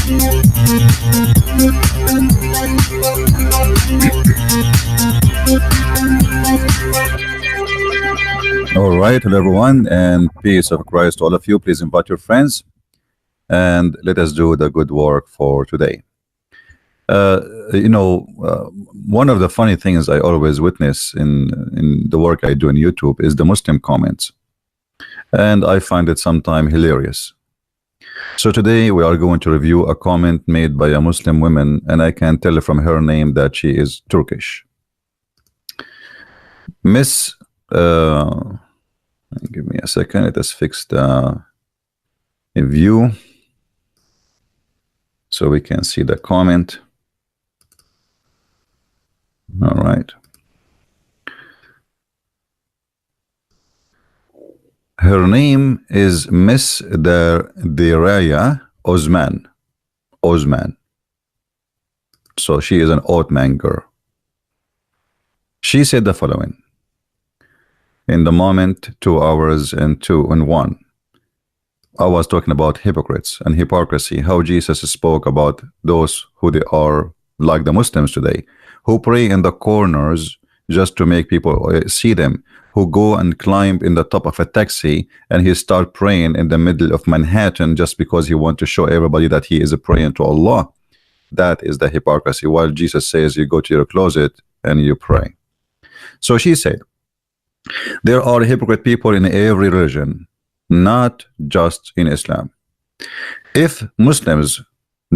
All right, hello everyone, and peace of Christ to all of you. Please invite your friends and let us do the good work for today. Uh, One of the funny things I always witness in the work I do on YouTube is the Muslim comments, and I find it sometimes hilarious. So today we are going to review a comment made by a Muslim woman, and I can tell from her name that she is Turkish. Miss, give me a second. Let us fix the view so we can see the comment. All right. Her name is Miss Diraya Osman. So she is an Ottoman girl. She said the following: in the moment, 2 hours and 2 and 1, I was talking about hypocrites and hypocrisy, how Jesus spoke about those who they are like the Muslims today, who pray in the corners just to make people see them, who go and climb in the top of a taxi and he start praying in the middle of Manhattan just because he want to show everybody that he is praying to Allah. That is the hypocrisy, while Jesus says you go to your closet and you pray. So she said, there are hypocrite people in every religion, not just in Islam. If Muslims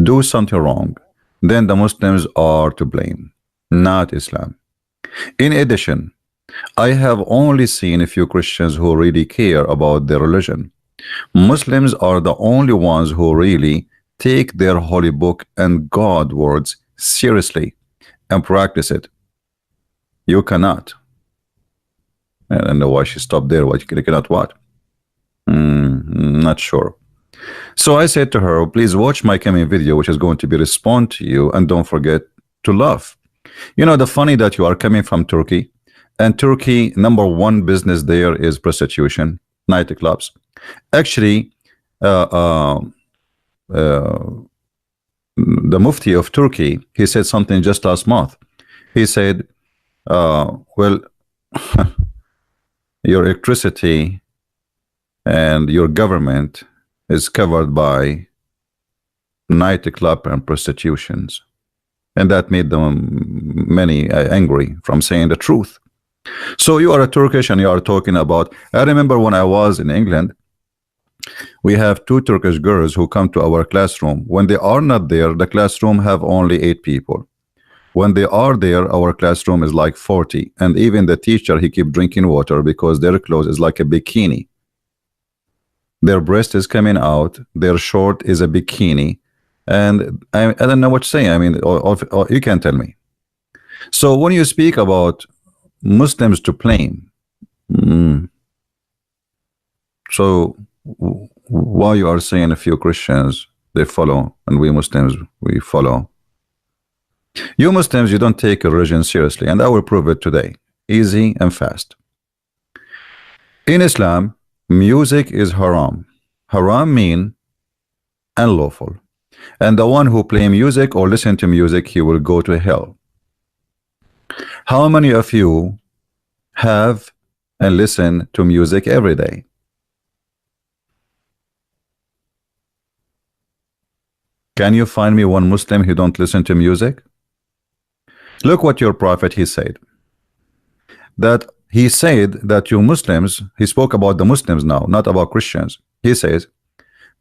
do something wrong, then the Muslims are to blame, not Islam. In addition, I have only seen a few Christians who really care about their religion. Muslims are the only ones who really take their holy book and God words seriously and practice it. You cannot. I don't know why she stopped there. Why you cannot what? Not sure. So I said to her, please watch my coming video, which is going to be respond to you, and don't forget to laugh. You know, the funny that you are coming from Turkey, and Turkey, #1 business there is prostitution, nightclubs. Actually, the Mufti of Turkey, he said something just last month. He said, well, your electricity and your government is covered by nightclub and prostitutions, and that made them many angry from saying the truth. So you are a Turkish and you are talking about, I remember when I was in England, we have 2 Turkish girls who come to our classroom. When they are not there, the classroom have only 8 people. When they are there, our classroom is like 40, and even the teacher, he keep drinking water because their clothes is like a bikini. Their breast is coming out, their short is a bikini, and I don't know what to say. I mean, or you can tell me. So when you speak about Muslims to blame, so why you are saying a few Christians they follow and we Muslims we follow? You Muslims, you don't take your religion seriously, and I will prove it today, easy and fast. In Islam, music is haram. Haram mean unlawful, and the one who play music or listen to music, he will go to hell. How many of you have and listen to music every day? Can you find me one Muslim who don't listen to music? Look what your prophet, he said. That he said that you Muslims, he spoke about the Muslims now, not about Christians. He says,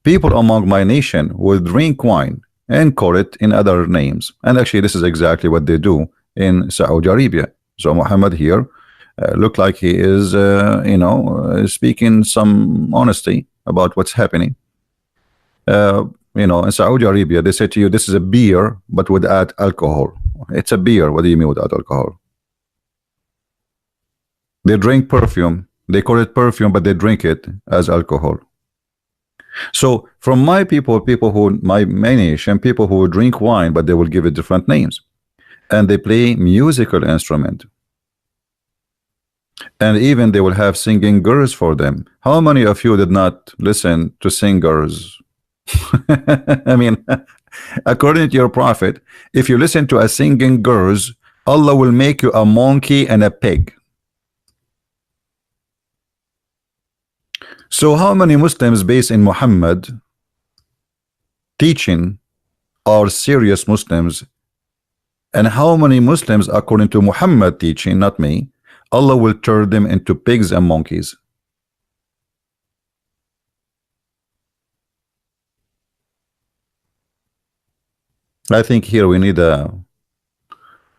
people among my nation will drink wine and call it in other names. And actually, this is exactly what they do in Saudi Arabia. So Muhammad here look like he is, speaking some honesty about what's happening. In Saudi Arabia, they say to you, this is a beer, but without alcohol. It's a beer. What do you mean without alcohol? They drink perfume. They call it perfume, but they drink it as alcohol. So from my people who, my nation, people who drink wine, but they will give it different names. And they play musical instrument. And even they will have singing girls for them. How many of you did not listen to singers? I mean, According to your prophet, if you listen to a singing girls, Allah will make you a monkey and a pig. So how many Muslims based in Muhammad teaching are serious Muslims, and how many Muslims according to Muhammad teaching, not me, Allah will turn them into pigs and monkeys? I think here we need a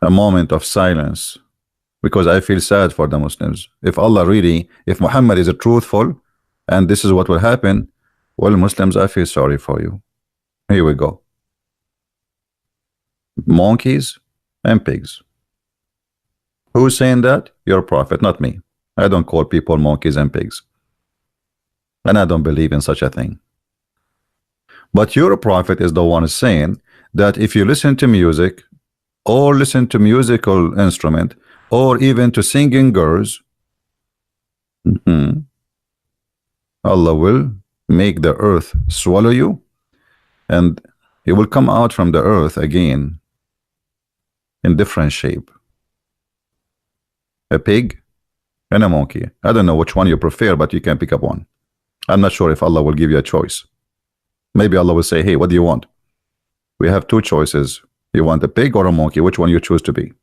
moment of silence, because I feel sad for the Muslims. If Allah really, if Muhammad is a truthful and this is what will happen, well, Muslims, I feel sorry for you. Here we go. Monkeys and pigs. Who's saying that? Your prophet, not me. I don't call people monkeys and pigs, and I don't believe in such a thing. But your prophet is the one saying that if you listen to music, or listen to musical instrument, or even to singing girls, Allah will make the earth swallow you, and you will come out from the earth again in different shape. A pig and a monkey. I don't know which one you prefer, but you can pick up one. I'm not sure if Allah will give you a choice. Maybe Allah will say, hey, what do you want? We have two choices. You want a pig or a monkey? Which one you choose to be?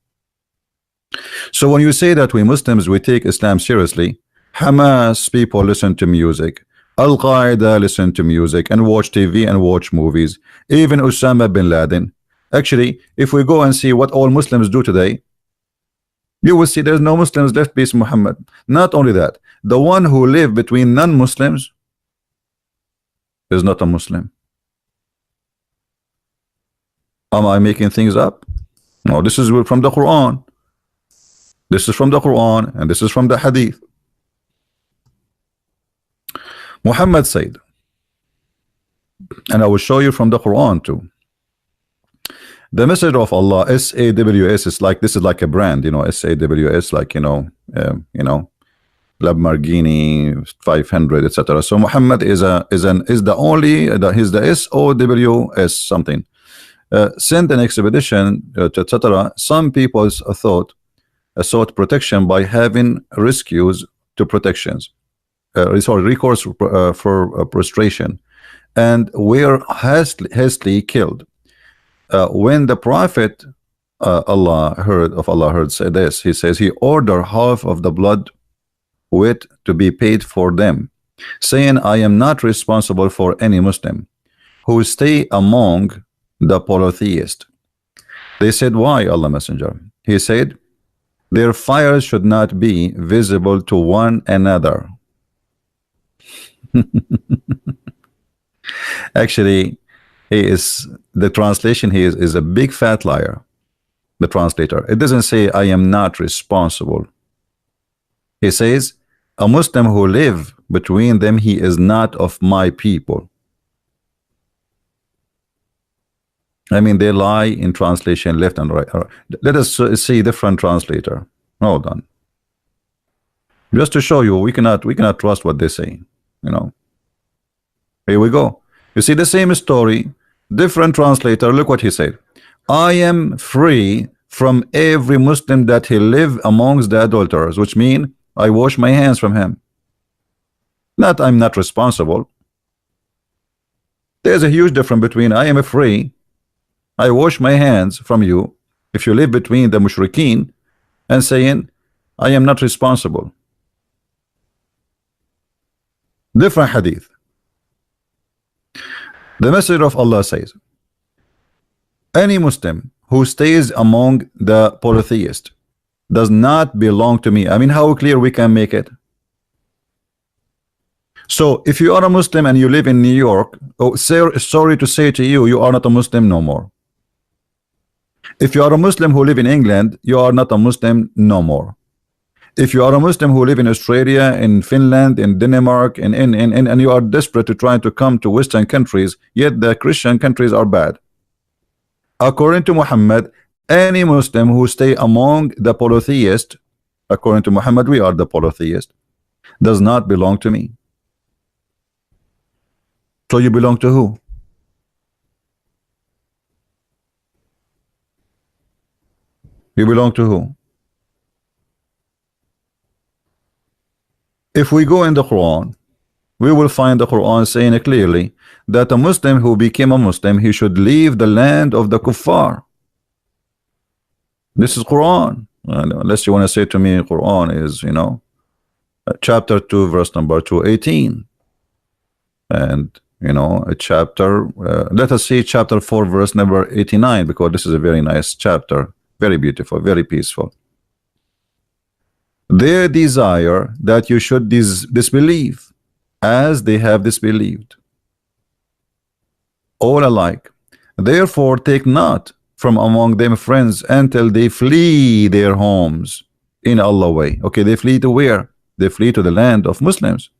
So when you say that we Muslims, we take Islam seriously, Hamas people listen to music, Al-Qaeda listen to music and watch TV and watch movies, even Osama bin Laden. Actually, if we go and see what all Muslims do today, you will see there's no Muslims left, peace Muhammad. Not only that, the one who live between non-Muslims is not a Muslim. Am I making things up? No, this is from the Quran. This is from the Quran, and this is from the Hadith. Muhammad said, and I will show you from the Quran too. The message of Allah, SAWS, is like, this is like a brand, you know, SAWS, like, Lamborghini 500, etc. So Muhammad is the only, he's the SOWS something. Send an expedition, etc. Some people thought sought protection by having rescues to protections, recourse for prostration, and were hastily killed. When the Prophet Allah heard say this, he says he ordered half of the blood with to be paid for them, saying, I am not responsible for any Muslim who stay among the polytheists. They said, why, Allah Messenger? He said, their fires should not be visible to one another. Actually, the translation here is a big fat liar. The translator, it doesn't say I am not responsible. He says a Muslim who live between them, he is not of my people. I mean, they lie in translation left and right. Let us see different translator. Hold on. Just to show you, we cannot trust what they say. You know. Here we go. You see the same story, different translator. Look what he said. I am free from every Muslim that he live amongst the adulterers, which mean I wash my hands from him. Not I'm not responsible. There's a huge difference between I am free, I wash my hands from you, if you live between the mushrikeen, and saying I am not responsible. Different hadith. The Messenger of Allah says, any Muslim who stays among the polytheists does not belong to me. I mean, how clear we can make it? So if you are a Muslim and you live in New York, sorry to say to you, you are not a Muslim no more. If you are a Muslim who live in England, you are not a Muslim no more. If you are a Muslim who live in Australia, in Finland, in Denmark, and you are desperate to try to come to Western countries, yet the Christian countries are bad. According to Muhammad, any Muslim who stay among the polytheists, according to Muhammad, we are the polytheists, does not belong to me. So you belong to who? You belong to who? If we go in the Quran, we will find the Quran saying clearly that a Muslim who became a Muslim, he should leave the land of the kuffar. This is Quran. Unless you want to say to me Quran is, you know, chapter 2 verse number 218, and you know, a chapter, let us see chapter 4 verse number 89, because this is a very nice chapter, very beautiful, very peaceful. They desire that you should disbelieve as they have disbelieved, all alike. Therefore take not from among them friends until they flee their homes in Allah's way. Okay, they flee to where? They flee to the land of Muslims.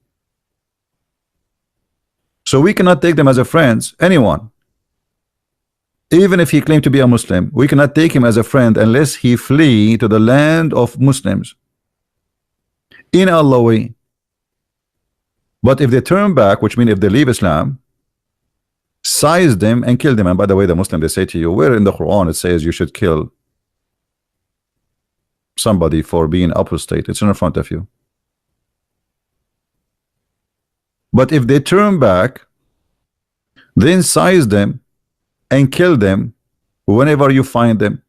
So we cannot take them as a friends, anyone. Even if he claimed to be a Muslim, we cannot take him as a friend unless he flee to the land of Muslims in Allah's way. But if they turn back, which means if they leave Islam, seize them and kill them. And by the way, the Muslim, they say to you, where in the Quran it says you should kill somebody for being apostate? It's in front of you. But if they turn back, then seize them and kill them whenever you find them,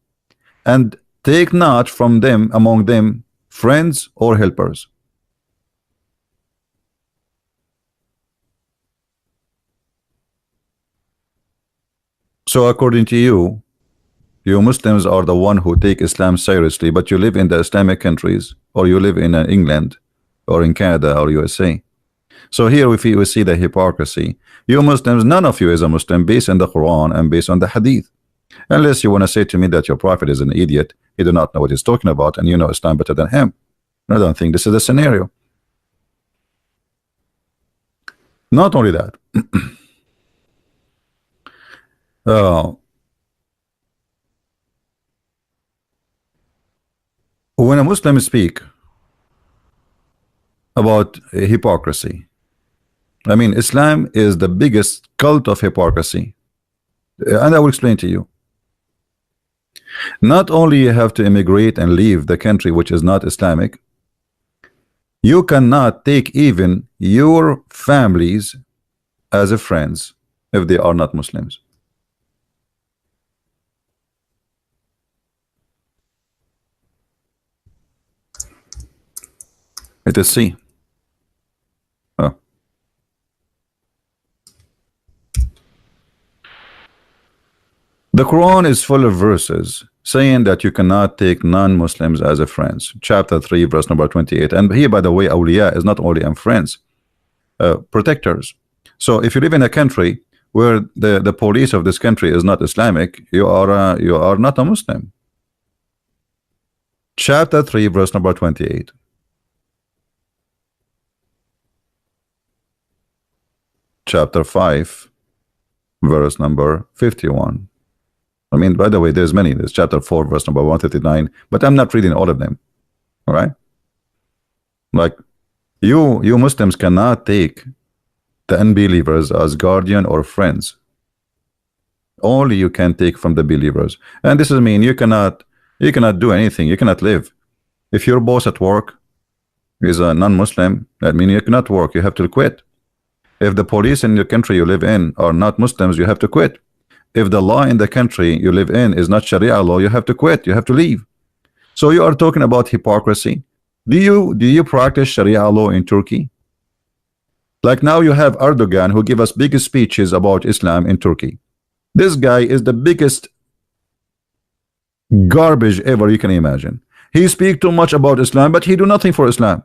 and take not from them among them friends or helpers. So according to you, you Muslims are the one who take Islam seriously, but you live in the Islamic countries, or you live in England or in Canada or USA. So here we see the hypocrisy. You Muslims, none of you is a Muslim based on the Quran and based on the Hadith. Unless you want to say to me that your prophet is an idiot, he do not know what he's talking about, and you know Islam better than him. I don't think this is the scenario. Not only that, when a Muslim speak about hypocrisy, I mean, Islam is the biggest cult of hypocrisy, and I will explain to you. Not only you have to immigrate and leave the country which is not Islamic, you cannot take even your families as a friends if they are not Muslims. It is C. The Quran is full of verses saying that you cannot take non-Muslims as a friends. Chapter 3 verse number 28. And here, by the way, awliya is not only friends, protectors. So if you live in a country where the police of this country is not Islamic, you are not a Muslim. Chapter 3 verse number 28. Chapter 5 verse number 51. I mean, by the way, there's many. There's chapter 4 verse number 139, but I'm not reading all of them. All right, like you Muslims cannot take the unbelievers as guardian or friends. Only you can take from the believers. And this is mean you cannot do anything. You cannot live. If your boss at work is a non-Muslim, that means you cannot work. You have to quit. If the police in the country you live in are not Muslims, you have to quit. If the law in the country you live in is not Sharia law, you have to quit. You have to leave. So you are talking about hypocrisy. Do you practice Sharia law in Turkey? Like now you have Erdogan who give us big speeches about Islam in Turkey. This guy is the biggest garbage ever you can imagine. He speak too much about Islam, but he do nothing for Islam.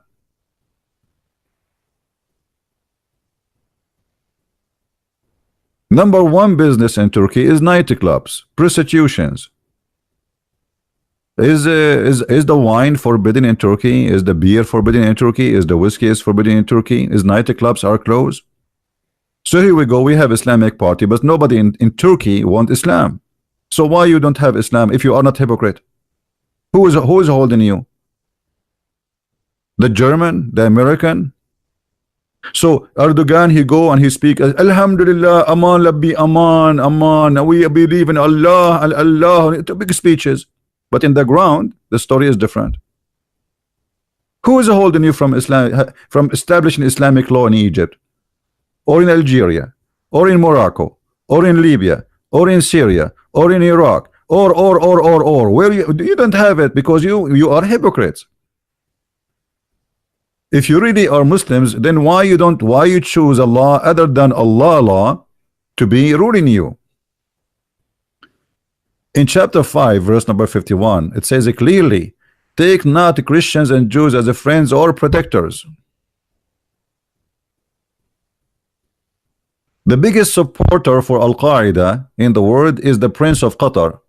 Number one business in Turkey is nightclubs, prostitutions. Is the wine forbidden in Turkey? Is the beer forbidden in Turkey? Is the whiskey is forbidden in Turkey? Is nightclubs are closed? So here we go. We have Islamic party, but nobody in Turkey want Islam. So why you don't have Islam if you are not hypocrite? Who is holding you? The German, the American? So Erdogan, he go and he speak, Alhamdulillah, Aman, Labbi, Aman, Aman, we believe in Allah, Allah, big speeches. But in the ground, the story is different. Who is holding you from from establishing Islamic law in Egypt, or in Algeria, or in Morocco, or in Libya, or in Syria, or in Iraq, or where you don't have it because you are hypocrites. If you really are Muslims, then why you choose a law other than Allah law to be ruling you? In chapter 5 verse number 51, it says it clearly, take not Christians and Jews as friends or protectors. The biggest supporter for Al-Qaeda in the world is the Prince of Qatar,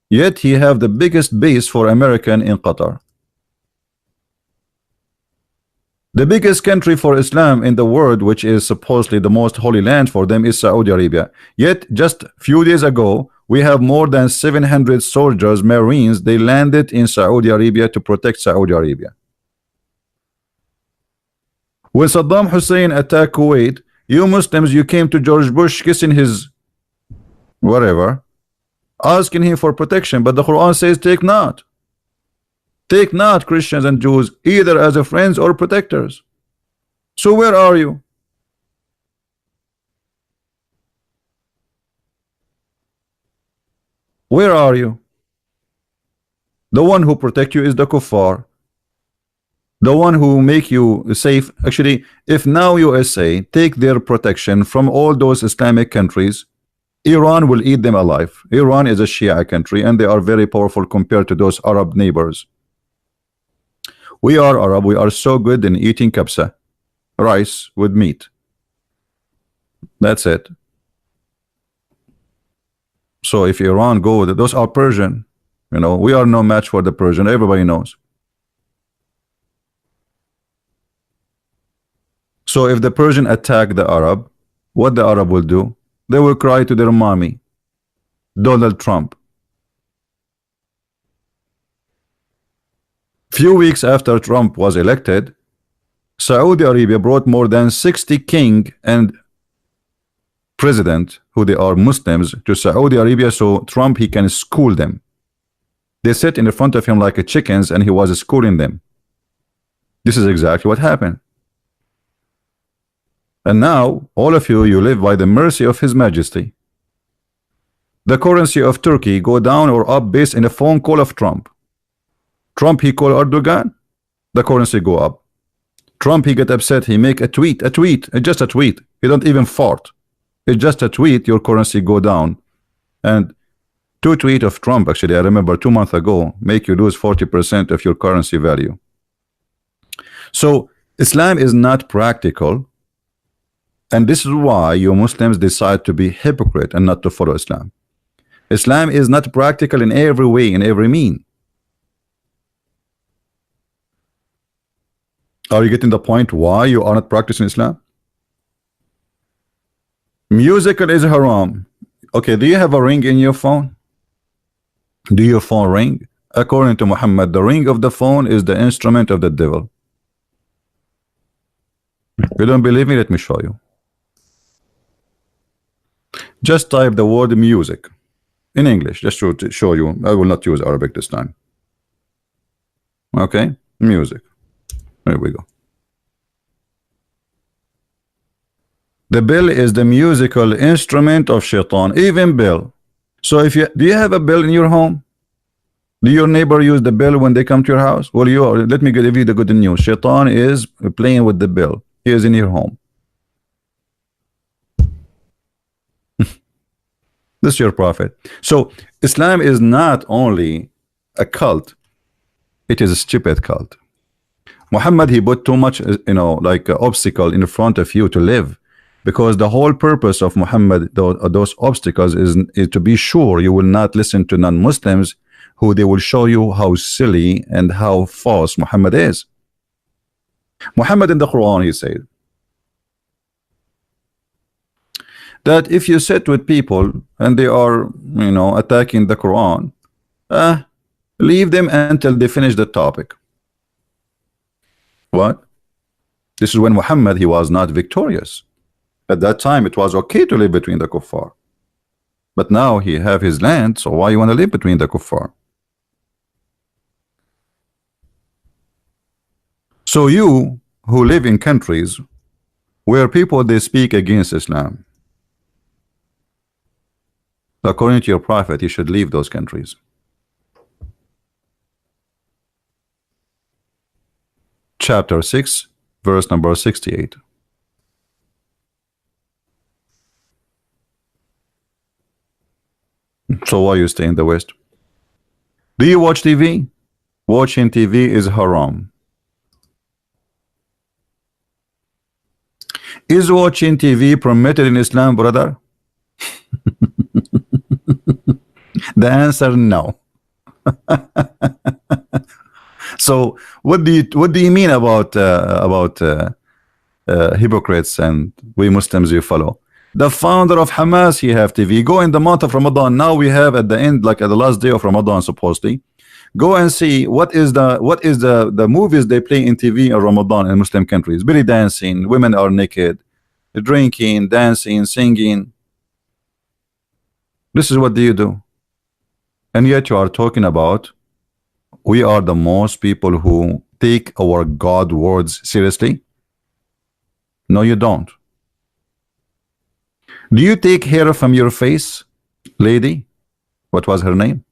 yet he have the biggest base for American in Qatar. The biggest country for Islam in the world, which is supposedly the most holy land for them, is Saudi Arabia. Yet just few days ago, we have more than 700 soldiers, Marines, they landed in Saudi Arabia to protect Saudi Arabia. When Saddam Hussein attacked Kuwait, you Muslims, you came to George Bush kissing his whatever, asking him for protection, but the Quran says take not. Take not Christians and Jews either as a friends or protectors. So where are you? Where are you? The one who protect you is the kuffar. The one who make you safe. Actually, if now USA take their protection from all those Islamic countries, Iran will eat them alive. Iran is a Shia country and they are very powerful compared to those Arab neighbors. We are Arab, we are so good in eating kabsa, rice with meat. That's it. So if Iran go, those are Persian. You know, we are no match for the Persian, everybody knows. So if the Persian attack the Arab, what the Arab will do? They will cry to their mommy, Donald Trump. Few weeks after Trump was elected, Saudi Arabia brought more than 60 king and president, who they are Muslims, to Saudi Arabia so Trump he can school them. They sit in front of him like chickens and he was schooling them. This is exactly what happened. And now all of you live by the mercy of His Majesty. The currency of Turkey go down or up based on a phone call of Trump. Trump he call Erdogan, the currency go up. Trump he get upset, he make a tweet, just a tweet. He don't even fart. It's just a tweet, your currency go down. And two tweets of Trump, actually, I remember 2 months ago, make you lose 40% of your currency value. So Islam is not practical, and this is why you Muslims decide to be hypocrite and not to follow Islam. Islam is not practical in every way, in every mean. Are you getting the point why you are not practicing Islam? Musical is haram. Okay, do you have a ring in your phone? Do your phone ring? According to Muhammad, the ring of the phone is the instrument of the devil. You don't believe me? Let me show you. Just type the word music in English, just to show you. I will not use Arabic this time. Okay, music. There we go. The bell is the musical instrument of shaitan, even bell. So if do you have a bell in your home? Do your neighbor use the bell when they come to your house? Well, let me give you the good news. Shaitan is playing with the bell. He is in your home. This is your prophet. So Islam is not only a cult, it is a stupid cult. Muhammad, he put too much, like obstacle in front of you to live, because the whole purpose of Muhammad, those obstacles is to be sure you will not listen to non-Muslims who they will show you how silly and how false Muhammad is. Muhammad in the Quran, he said that if you sit with people and they are, attacking the Quran, leave them until they finish the topic. What? This is when Muhammad, he was not victorious. At that time, it was okay to live between the kuffar. But now he have his land, so why you want to live between the kuffar? So you who live in countries where people they speak against Islam, according to your prophet, you should leave those countries. Chapter 6, verse number 68. So why you stay in the West? Do you watch TV? Watching TV is haram. Is watching TV permitted in Islam, brother? The answer, no. So what do you mean about hypocrites and we Muslims you follow? The founder of Hamas, he have TV. Go in the month of Ramadan. Now we have at the end, like at the last day of Ramadan, supposedly. Go and see what is the movies they play in TV in Ramadan in Muslim countries. Belly dancing, women are naked, drinking, dancing, singing. This is what do you do? And yet you are talking about we are the most people who take our God words seriously. No, you don't. Do you take hair from your face, lady? What was her name?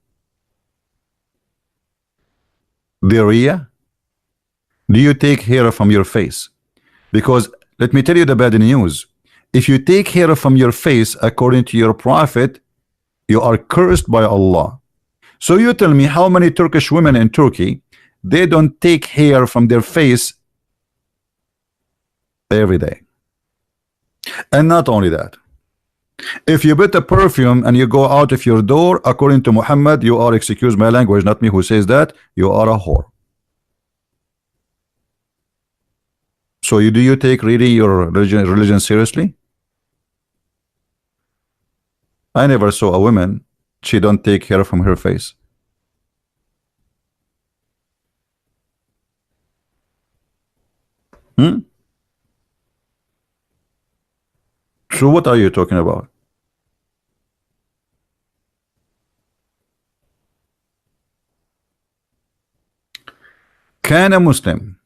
Deria? Do you take hair from your face? Because let me tell you the bad news. If you take hair from your face, according to your prophet, you are cursed by Allah. So you tell me how many Turkish women in Turkey, they don't take hair from their face every day. And not only that, if you put a perfume and you go out of your door, according to Muhammad, you are, excuse my language, not me who says that, you are a whore. So do you take really your religion seriously? I never saw a woman, she don't take hair from her face. So what are you talking about? Can a Muslim,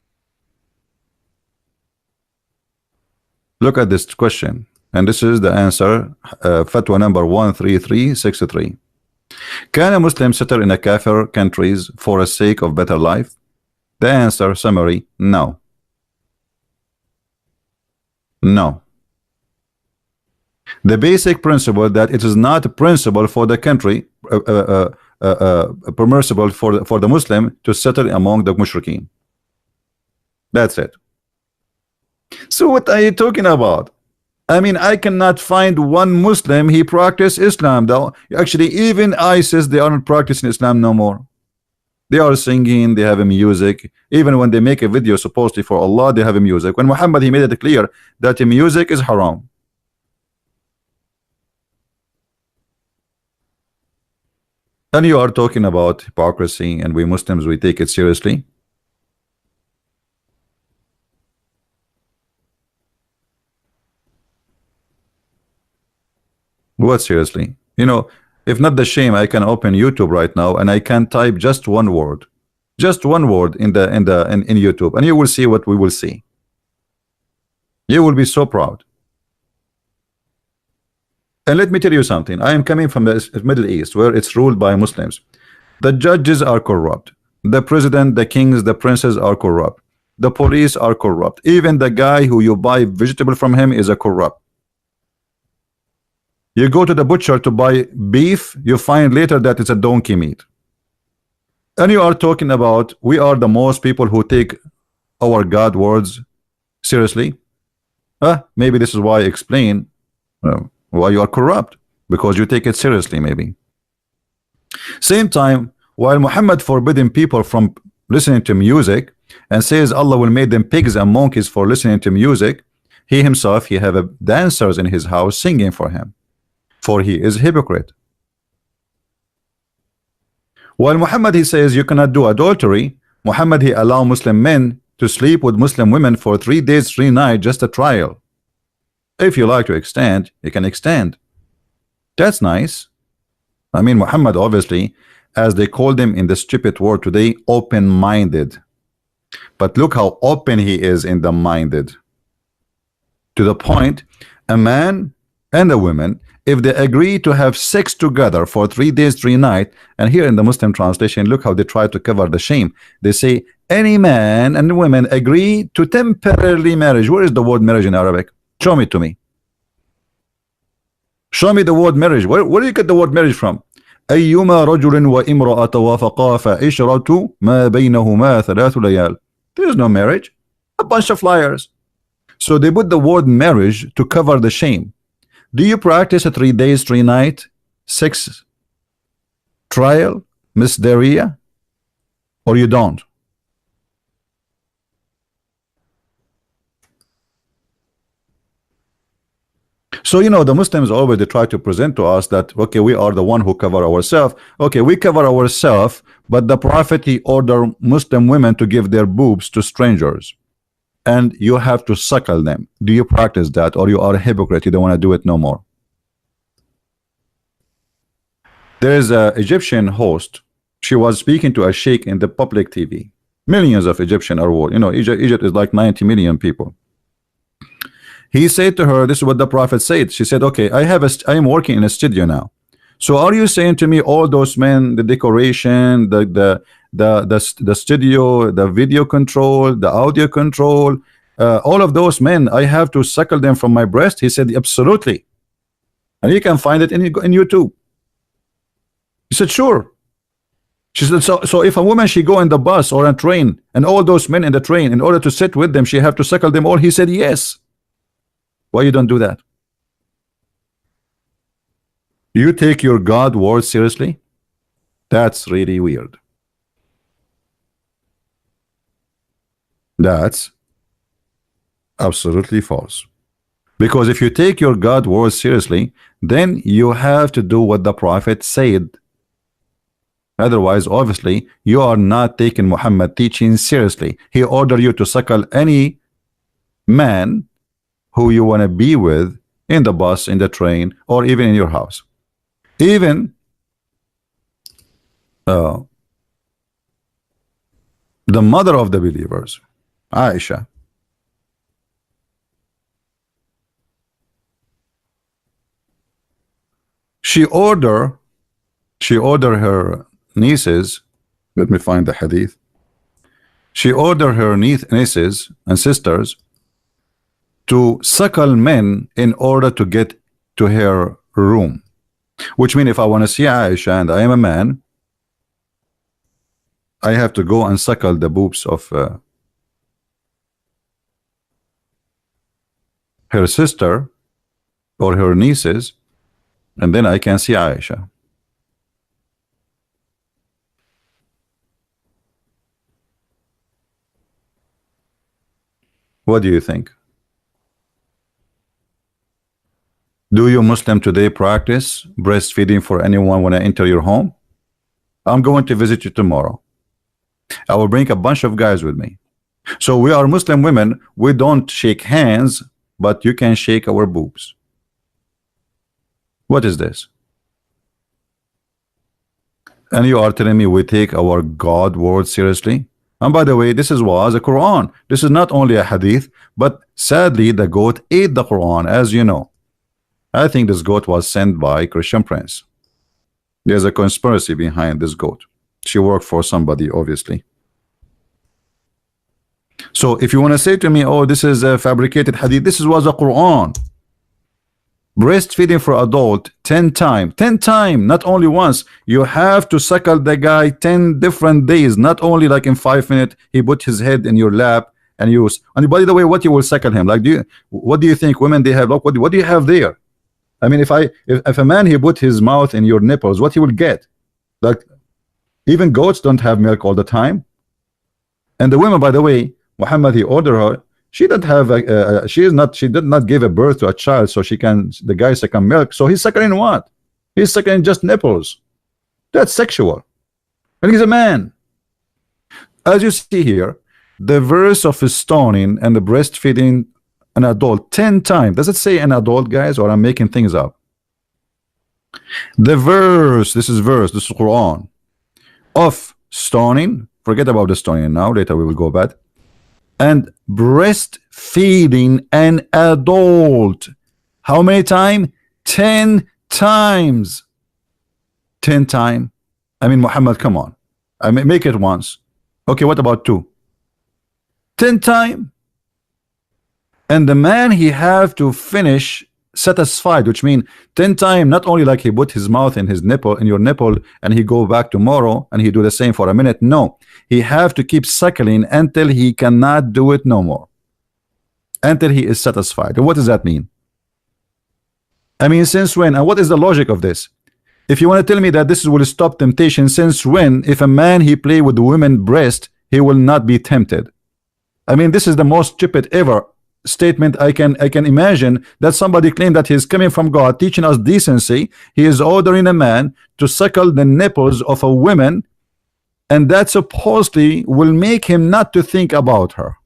look at this question, and this is the answer, fatwa number 13363. Can a Muslim settle in a kafir countries for the sake of better life? The answer, summary, no. No. The basic principle that it is not a principle for the country, permissible for the Muslim to settle among the mushrikeen. That's it. So what are you talking about? I mean, I cannot find one Muslim he practice Islam though. Actually, even ISIS, they are not practicing Islam no more. They are singing, they have a music. Even when they make a video supposedly for Allah, they have a music. When Muhammad, he made it clear that the music is haram. And you are talking about hypocrisy, and we Muslims, we take it seriously. What seriously? You know, if not the shame, I can open YouTube right now and I can type just one word in YouTube, and you will see what we will see. You will be so proud. And let me tell you something. I am coming from the Middle East, where it's ruled by Muslims. The judges are corrupt. The president, the kings, the princes are corrupt. The police are corrupt. Even the guy who you buy vegetable from him is a corrupt. You go to the butcher to buy beef, you find later that it's a donkey meat. And you are talking about we are the most people who take our God words seriously. Maybe this is why I explain why you are corrupt, because you take it seriously. Maybe same time, while Muhammad forbidden people from listening to music and says Allah will make them pigs and monkeys for listening to music, he himself, he have dancers in his house singing for him, for he is hypocrite. While Muhammad, he says you cannot do adultery, Muhammad, he allow Muslim men to sleep with Muslim women for 3 days 3 nights, just a trial. If you like to extend, you can extend. That's nice. I mean, Muhammad, obviously, as they called him in the stupid word today, open-minded. But look how open he is in the minded. To the point, a man and a woman, if they agree to have sex together for 3 days, 3 nights, and here in the Muslim translation, look how they try to cover the shame. They say, any man and woman agree to temporarily marriage. Where is the word marriage in Arabic? Show me to me. Show me the word marriage. Where do you get the word marriage from? أيما رجل وامرأة وافقا فعشرة ما بينهما 3 ليال. There is no marriage. A bunch of liars. So they put the word marriage to cover the shame. Do you practice a 3 days, 3 nights, sex trial, Miss Daria, or you don't? So you know the Muslims always they try to present to us that okay, we are the one who cover ourselves. Okay, we cover ourselves, but the Prophet he ordered Muslim women to give their boobs to strangers, and you have to suckle them. Do you practice that, or you are a hypocrite? You don't want to do it no more. There is a Egyptian host. She was speaking to a sheikh in the public TV. Millions of Egyptian are war. You know, Egypt is like 90 million people. He said to her, this is what the Prophet said. She said, okay, I am working in a studio now. So are you saying to me all those men, the decoration, the studio, the video control, the audio control, all of those men, I have to suckle them from my breast? He said, absolutely. And you can find it in YouTube. He said, sure. She said, so if a woman, she go in the bus or a train, and all those men in the train, in order to sit with them, she have to suckle them all? He said, yes. Why you don't do that? You take your God word seriously? That's really weird. That's absolutely false. Because if you take your God word seriously, then you have to do what the Prophet said. Otherwise, obviously, you are not taking Muhammad teaching seriously. He ordered you to suckle any man who you want to be with in the bus, in the train, or even in your house. Even the mother of the believers, Aisha, she ordered her nieces, let me find the hadith. She ordered her nieces and sisters to suckle men in order to get to her room. Which means if I want to see Aisha and I am a man, I have to go and suckle the boobs of her sister or her nieces, and then I can see Aisha. What do you think? Do you Muslim today practice breastfeeding for anyone when I enter your home? I'm going to visit you tomorrow. I will bring a bunch of guys with me. So we are Muslim women. We don't shake hands, but you can shake our boobs. What is this? And you are telling me we take our God word seriously? And by the way, this was a Quran. This is not only a hadith, but sadly the goat ate the Quran, as you know. I think this goat was sent by Christian Prince. There's a conspiracy behind this goat. She worked for somebody, obviously. So if you want to say to me, oh, this is a fabricated hadith, this was a Quran. Breastfeeding for adult 10 times. 10 times, not only once. You have to suckle the guy 10 different days, not only like in 5 minutes, he put his head in your lap and use. And by the way, what you will suckle him? Like, what do you think women they have? Look, what do you have there? I mean, if a man he put his mouth in your nipples, what he will get? Like, even goats don't have milk all the time. And the women, by the way, Muhammad he ordered her. She didn't have she did not give a birth to a child, so the guy sucking milk. So he's sucking what? He's sucking just nipples. That's sexual, and he's a man. As you see here, the verse of stoning and the breastfeeding an adult 10 times. Does it say an adult, guys, or I'm making things up? The verse, this is Quran, of stoning Forget about the story now. Later we will go back. And breastfeeding an adult. How many times? 10 times. 10 times. I mean, Muhammad, come on. I mean, make it once. Okay, what about 2? 10 times. And the man, he have to finish satisfied, which means 10 times, not only like he put his mouth in his nipple, in your nipple, and he go back tomorrow and he do the same for a minute. No, he have to keep suckling until he cannot do it no more, until he is satisfied. And what does that mean? I mean, since when? And what is the logic of this? If you want to tell me that this will stop temptation, since when, if a man he play with the women breast, he will not be tempted? I mean, this is the most stupid ever statement I can imagine, that somebody claim that he's coming from God, teaching us decency. He is ordering a man to suckle the nipples of a woman, and that supposedly will make him not to think about her.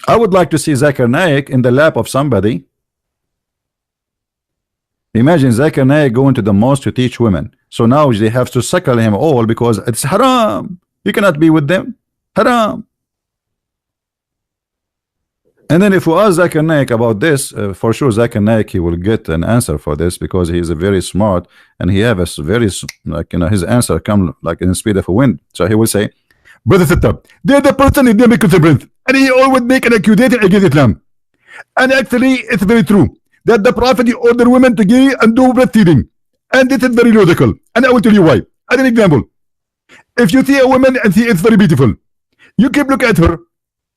I would like to see Zakir Naik in the lap of somebody. Imagine Zakir Naik going to the mosque to teach women. So now they have to suckle him all because it's haram. You cannot be with them. Haram. And then if we ask Zakir Naik about this, for sure Zakir Naik, he will get an answer for this, because he is a very smart and he have a very, like, you know, his answer come like in the speed of a wind. So he will say, brother sister, they're the person in make breath, and he always make an accusation against Islam. And actually it's very true that the Prophet, he ordered women to give and do breastfeeding. And this is very logical. And I will tell you why. As an example, if you see a woman and she is very beautiful, you keep look at her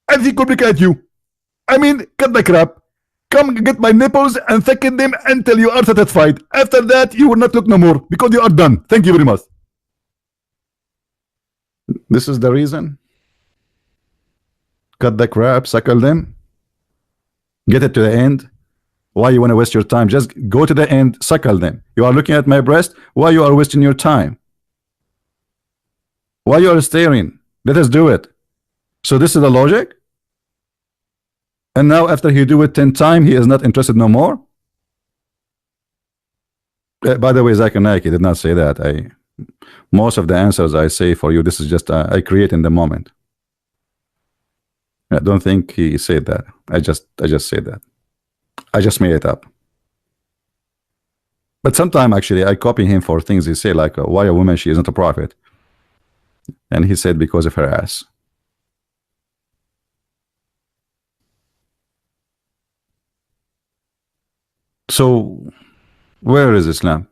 and she could look at you. I mean, cut the crap. Come get my nipples and suck them until you are satisfied. After that, you will not look no more because you are done. Thank you very much. This is the reason. Cut the crap, suckle them. Get it to the end. Why you want to waste your time? Just go to the end, suckle them. You are looking at my breast. Why you are wasting your time? Why you are staring? Let us do it. So this is the logic. And now after he do it 10 times, he is not interested no more. By the way, Zakir Naik did not say that. Most of the answers I say for you, this is just I create in the moment. I don't think he said that. I just said that. I just made it up. But sometimes actually I copy him for things he say, like why a woman, she isn't a prophet. And he said because of her ass. So where is Islam?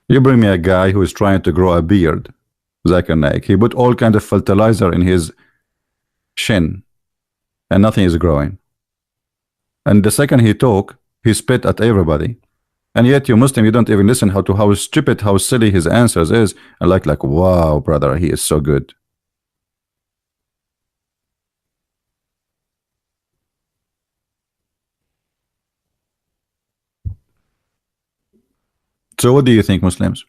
You bring me a guy who is trying to grow a beard, Zakir Naik. He put all kind of fertilizer in his shin and nothing is growing. And the second he talk, he spit at everybody. And yet you Muslim, you don't even listen how stupid, how silly his answers is. And like wow, brother, he is so good. So what do you think, Muslims?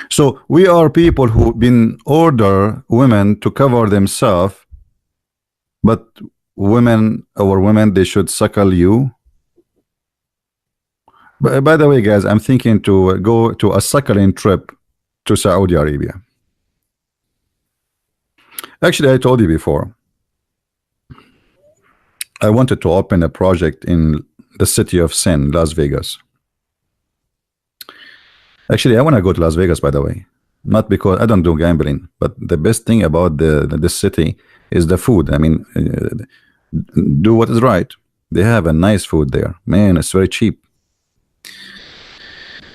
So we are people who been order women to cover themselves, but women, our women, they should suckle you. By the way, guys, I'm thinking to go to a suckling trip to Saudi Arabia. Actually, I told you before, I wanted to open a project in the city of sin, Las Vegas. Actually, I want to go to Las Vegas, by the way. Not because I don't do gambling, but the best thing about this city is the food. I mean, do what is right. They have a nice food there. Man, it's very cheap.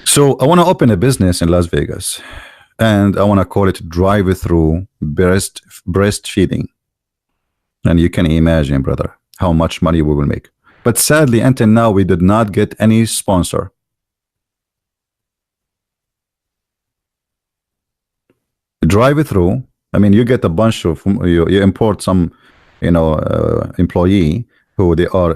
So I want to open a business in Las Vegas. And I want to call it drive-through breastfeeding. And you can imagine, brother, how much money we will make. But sadly, until now, we did not get any sponsor. Drive-through, I mean, you get a bunch of, you import some, employee who they are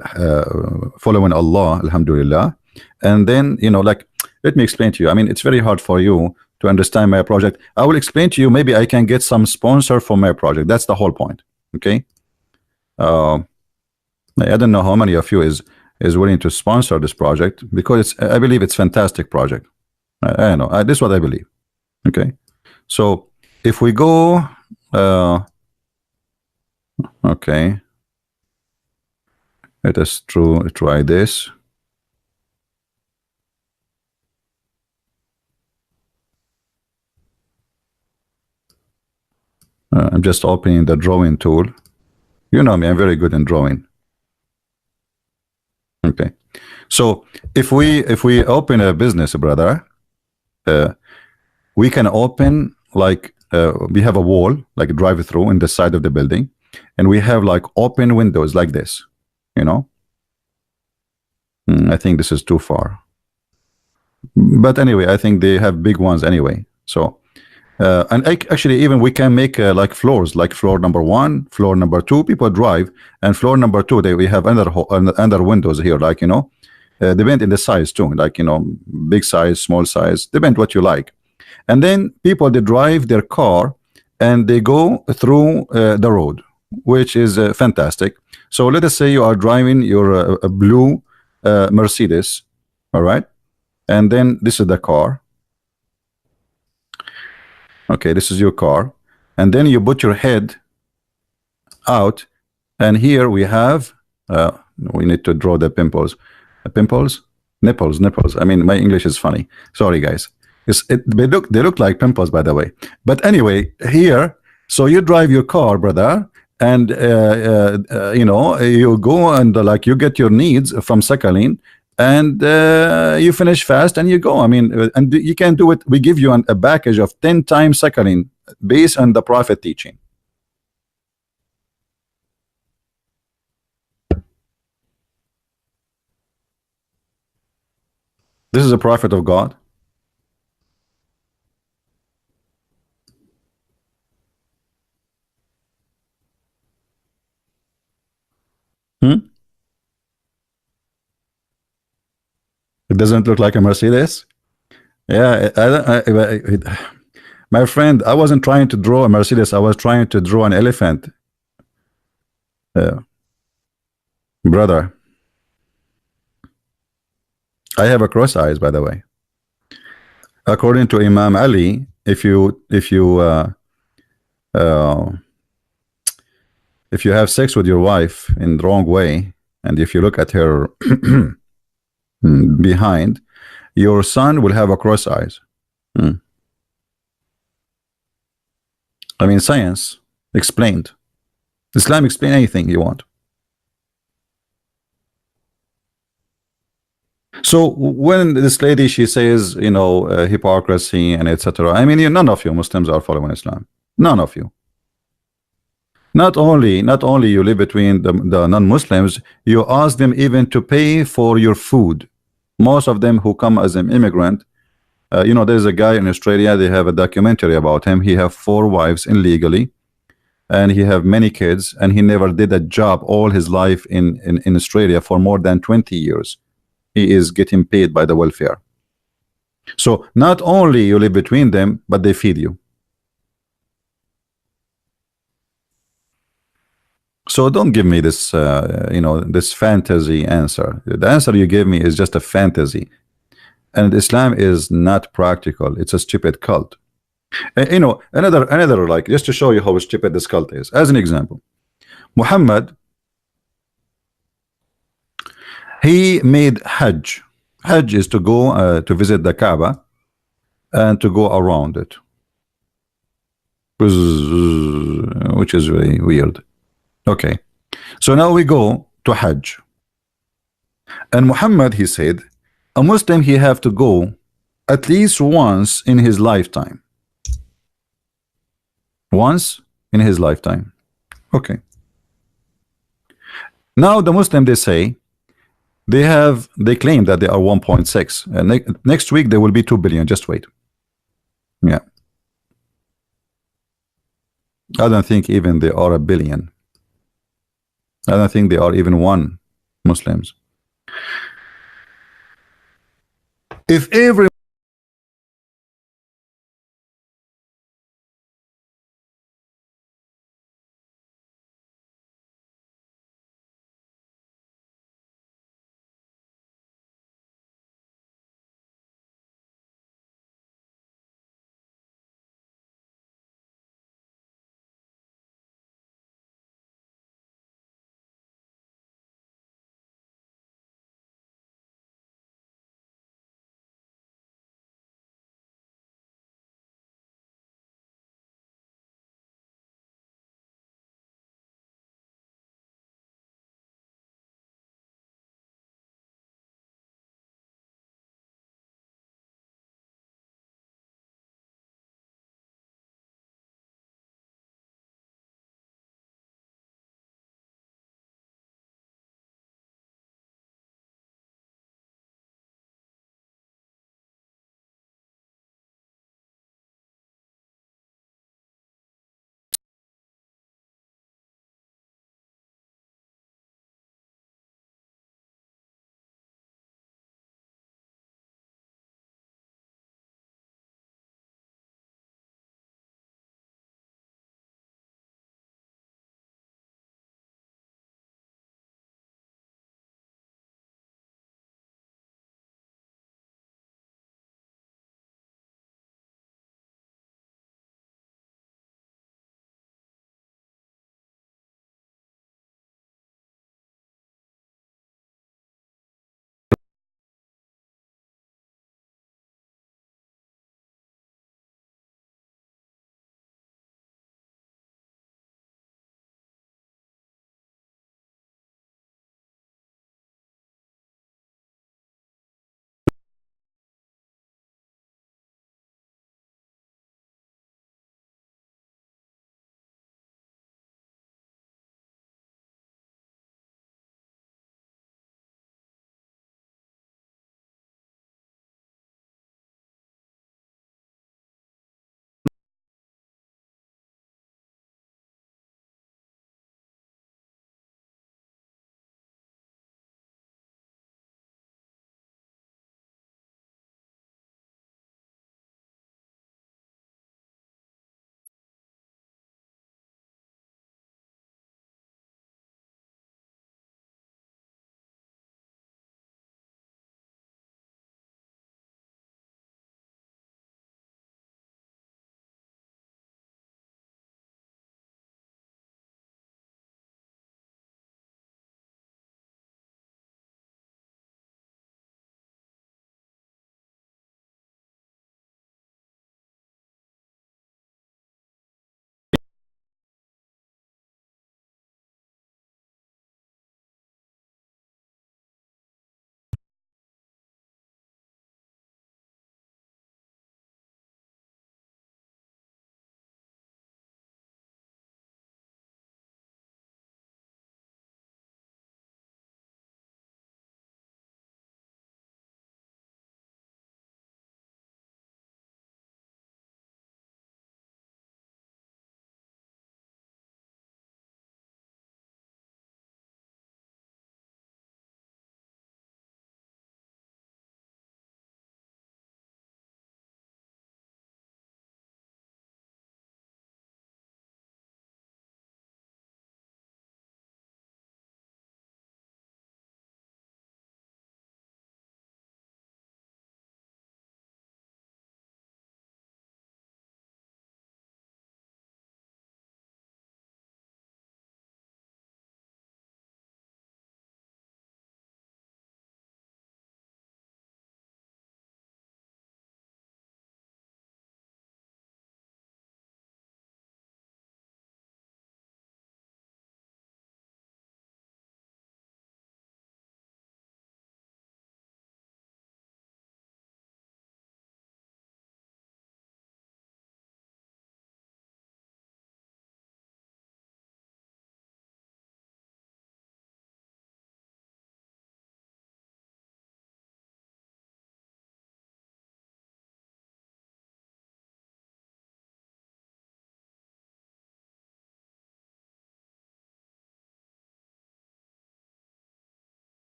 following Allah, alhamdulillah. And then, like, let me explain to you. I mean, it's very hard for you to understand my project. I will explain to you. Maybe I can get some sponsor for my project. That's the whole point. Okay. I don't know how many of you is willing to sponsor this project, because I believe it's fantastic project. I don't know. This is what I believe. Okay, so if we go, okay, let us try this. I'm just opening the drawing tool. You know me, I'm very good in drawing. Okay, so if we open a business, brother, we can open like we have a wall, like a drive-through in the side of the building, and we have like open windows like this, you know. I think this is too far, but anyway, I think they have big ones anyway. So and actually even we can make like floors, like floor number 1, floor number 2, people drive, and floor number 2 we have under windows here, like, you know, depend in the size too, like, you know, big size, small size, depend what you like. And then people, they drive their car and they go through the road, which is fantastic. So let us say you are driving your blue Mercedes, all right, and then this is the car. Okay, this is your car, and then you put your head out, and here we have we need to draw the pimples. Pimples, nipples. I mean, my English is funny, sorry guys. They look like pimples, by the way. But anyway, here, so you drive your car, brother, and you know, you go and like you get your needs from Sakhalin, and you finish fast and you go. I mean, and you can do it. We give you a package of 10 times Sakhalin based on the Prophet teaching. This is a prophet of God. Hmm? It doesn't look like a Mercedes. Yeah, my friend, I wasn't trying to draw a Mercedes. I was trying to draw an elephant. Brother, I have a cross eyes, by the way. According to Imam Ali, uh, if you have sex with your wife in the wrong way, and if you look at her behind, your son will have a cross eyes. I mean, science explained. Islam explain anything you want. So when this lady, she says, you know, hypocrisy and etc. I mean, none of you Muslims are following Islam. None of you. Not only you live between the non-Muslims, you ask them even to pay for your food. Most of them who come as an immigrant, you know, there's a guy in Australia, they have a documentary about him. He have 4 wives illegally, and he have many kids, and he never did a job all his life in Australia for more than 20 years. He is getting paid by the welfare. So not only you live between them, but they feed you. So don't give me this, you know, this fantasy answer. The answer you gave me is just a fantasy, and Islam is not practical. It's a stupid cult. You know, another like, just to show you how stupid this cult is. As an example, Muhammad, he made Hajj. Hajj is to go to visit the Kaaba and to go around it, which is very weird. Okay, so now we go to Hajj, and Muhammad, he said, a Muslim, he have to go at least once in his lifetime. Once in his lifetime. Okay. Now the Muslim, they say, they claim that they are 1.6, and next week there will be 2 billion. Just wait. Yeah, I don't think even they are a billion. I don't think they are even 1 Muslims. If every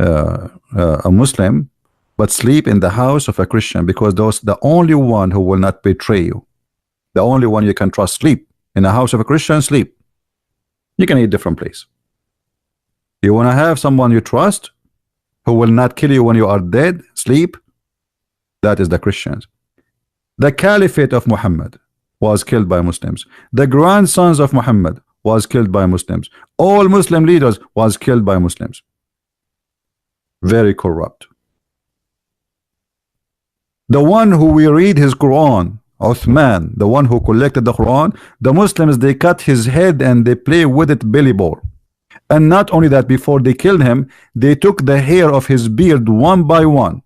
a Muslim, but sleep in the house of a Christian, because those the only one who will not betray you, the only one you can trust. Sleep in the house of a Christian. Sleep. You can eat different place. You want to have someone you trust who will not kill you when you are dead. Sleep. That is the Christians. The Caliphate of Muhammad was killed by Muslims. The grandsons of Muhammad was killed by Muslims. All Muslim leaders was killed by Muslims. Very corrupt. The one who we read his Quran, Uthman, the one who collected the Quran, the Muslims, they cut his head and they play with it belly ball. And not only that, before they killed him, they took the hair of his beard one by one.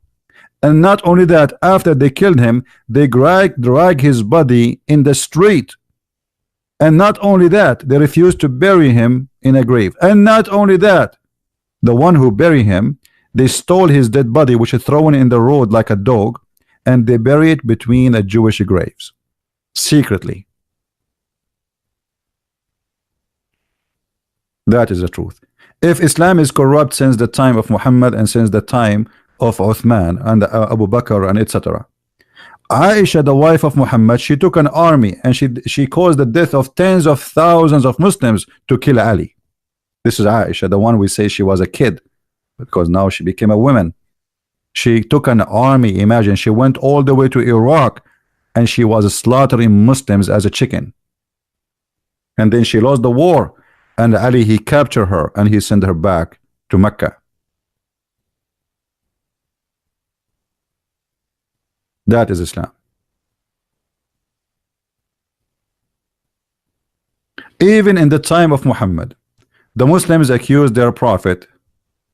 And not only that, after they killed him, they drag his body in the street. And not only that, they refused to bury him in a grave. And not only that, the one who buried him, they stole his dead body, which is thrown in the road like a dog, and they bury it between the Jewish graves, secretly. That is the truth. If Islam is corrupt since the time of Muhammad and since the time of Uthman and Abu Bakr and etc., Aisha, the wife of Muhammad, she took an army and she caused the death of tens of thousands of Muslims to kill Ali. This is Aisha, the one we say she was a kid, because now she became a woman. She took an army. Imagine, she went all the way to Iraq and she was slaughtering Muslims as a chicken. And then she lost the war, and Ali, he captured her and he sent her back to Mecca. That is Islam. Even in the time of Muhammad, the Muslims accused their prophet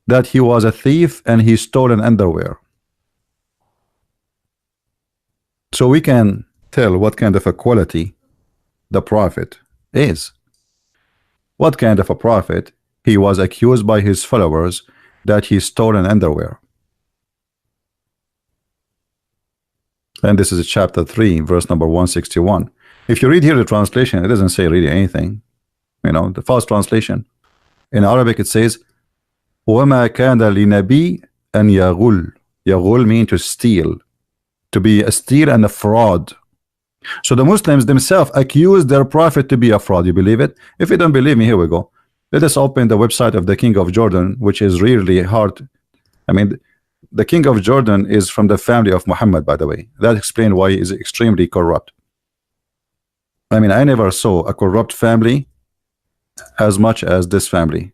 that he was a thief and he stole an underwear. So we can tell what kind of a quality the prophet is. What kind of a prophet? He was accused by his followers that he stole an underwear. And this is chapter 3, verse number 161. If you read here the translation, it doesn't say really anything. You know, the false translation. In Arabic it says, وَمَا كَانَ لِنَبِي أَنْ يَغُلْ. يَغُلْ means to steal. To be a steal and a fraud. So the Muslims themselves accuse their prophet to be a fraud. You believe it? If you don't believe me, here we go. Let us open the website of the King of Jordan, which is really hard. I mean, the King of Jordan is from the family of Muhammad, by the way. That explains why he is extremely corrupt. I mean, I never saw a corrupt family as much as this family.